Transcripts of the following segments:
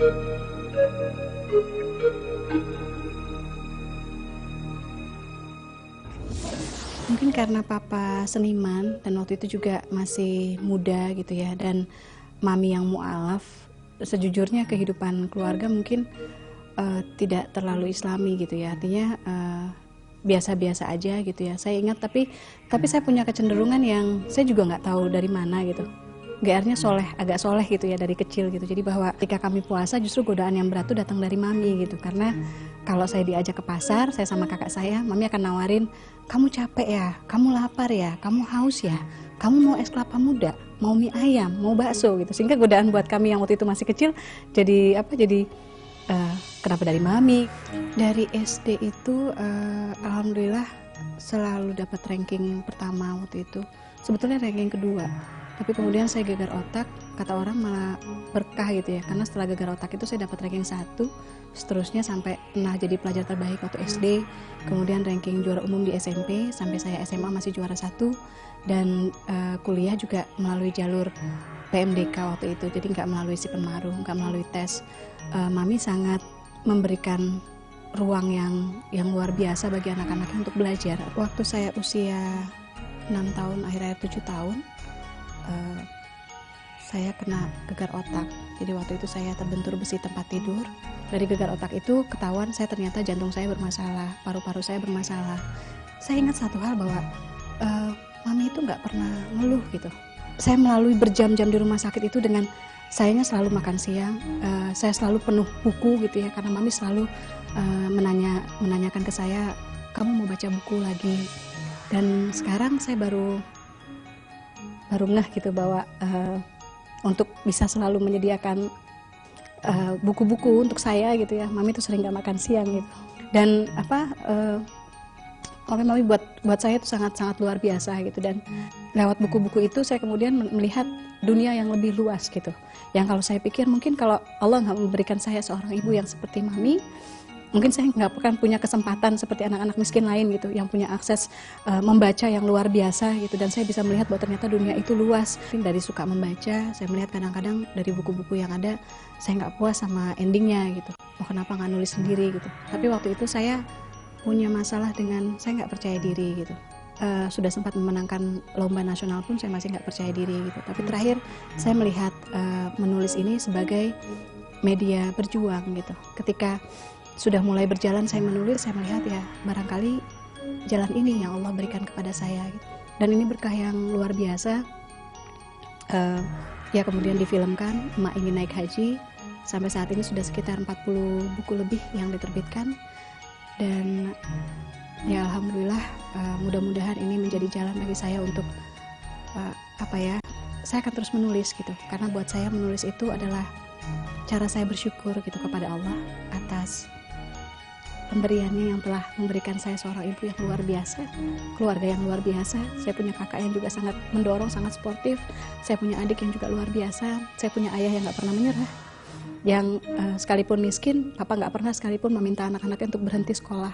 Mungkin karena papa seniman dan waktu itu juga masih muda gitu ya, dan mami yang mualaf, sejujurnya kehidupan keluarga mungkin tidak terlalu islami gitu ya, artinya biasa-biasa aja gitu ya. Saya ingat, tapi saya punya kecenderungan yang saya juga nggak tahu dari mana gitu. GR-nya agak soleh gitu ya dari kecil gitu. Jadi bahwa ketika kami puasa justru godaan yang berat itu datang dari mami gitu. Karena kalau saya diajak ke pasar, saya sama kakak saya, mami akan nawarin, kamu capek ya, kamu lapar ya, kamu haus ya, kamu mau es kelapa muda, mau mie ayam, mau bakso gitu. Sehingga godaan buat kami yang waktu itu masih kecil jadi kenapa dari mami. Dari SD itu alhamdulillah selalu dapat ranking pertama waktu itu. Sebetulnya ranking kedua. Tapi kemudian saya gegar otak, kata orang malah berkah gitu ya. Karena setelah gegar otak itu saya dapat ranking 1, seterusnya sampai pernah jadi pelajar terbaik waktu SD, kemudian ranking juara umum di SMP, sampai saya SMA masih juara 1, dan kuliah juga melalui jalur PMDK waktu itu, jadi nggak melalui si Penmaru, nggak melalui tes. Mami sangat memberikan ruang yang luar biasa bagi anak-anaknya untuk belajar. Waktu saya usia 6 tahun, akhir-akhir 7 tahun, saya kena gegar otak. Jadi waktu itu saya terbentur besi tempat tidur. Dari gegar otak itu ketahuan saya ternyata jantung saya bermasalah, paru-paru saya bermasalah. Saya ingat satu hal bahwa mami itu nggak pernah ngeluh gitu. Saya melalui berjam-jam di rumah sakit itu dengan sayanya selalu makan siang, saya selalu penuh buku gitu ya, karena mami selalu menanyakan ke saya, kamu mau baca buku lagi? Dan sekarang saya baru ngeh gitu bahwa untuk bisa selalu menyediakan buku-buku untuk saya gitu ya, mami tuh sering gak makan siang gitu. Dan mami buat saya itu sangat-sangat luar biasa gitu. Dan lewat buku-buku itu saya kemudian melihat dunia yang lebih luas gitu, yang kalau saya pikir mungkin kalau Allah nggak memberikan saya seorang ibu yang seperti mami, mungkin saya nggak akan punya kesempatan seperti anak-anak miskin lain gitu, yang punya akses membaca yang luar biasa gitu. Dan saya bisa melihat bahwa ternyata dunia itu luas. Dari suka membaca, saya melihat kadang-kadang dari buku-buku yang ada, saya nggak puas sama endingnya gitu. Oh, kenapa nggak nulis sendiri gitu. Tapi waktu itu saya punya masalah dengan saya nggak percaya diri gitu. Sudah sempat memenangkan lomba nasional pun saya masih nggak percaya diri gitu. Tapi terakhir saya melihat menulis ini sebagai media berjuang gitu. Ketika sudah mulai berjalan saya menulis, saya melihat ya barangkali jalan ini yang Allah berikan kepada saya gitu. Dan ini berkah yang luar biasa. Ya kemudian difilmkan, Emak Ingin Naik Haji. Sampai saat ini sudah sekitar 40 buku lebih yang diterbitkan. Dan ya alhamdulillah, mudah-mudahan ini menjadi jalan bagi saya untuk saya akan terus menulis gitu. Karena buat saya menulis itu adalah cara saya bersyukur gitu kepada Allah atas pemberiannya yang telah memberikan saya seorang ibu yang luar biasa, keluarga yang luar biasa. Saya punya kakak yang juga sangat mendorong, sangat sportif. Saya punya adik yang juga luar biasa. Saya punya ayah yang gak pernah menyerah, yang sekalipun miskin, papa gak pernah sekalipun meminta anak-anaknya untuk berhenti sekolah.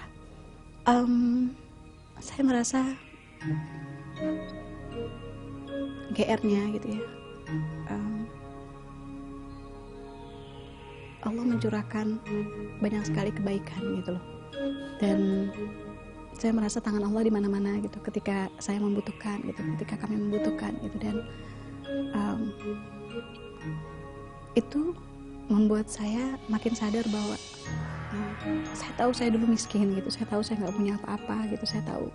Saya merasa GR-nya gitu ya, Allah mencurahkan banyak sekali kebaikan gitu loh. Dan saya merasa tangan Allah di mana-mana gitu ketika saya membutuhkan gitu, ketika kami membutuhkan gitu. Dan itu membuat saya makin sadar bahwa saya tahu saya dulu miskin gitu, saya tahu saya nggak punya apa-apa gitu, saya tahu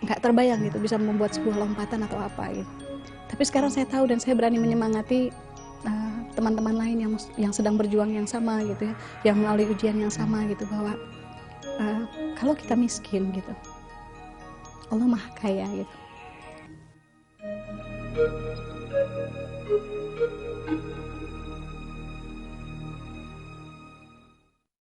nggak terbayang gitu bisa membuat sebuah lompatan atau apa gitu. Tapi sekarang saya tahu dan saya berani menyemangati teman-teman lain yang sedang berjuang yang sama gitu ya, yang melalui ujian yang sama gitu, bahwa kalau kita miskin gitu, Allah Maha Kaya gitu.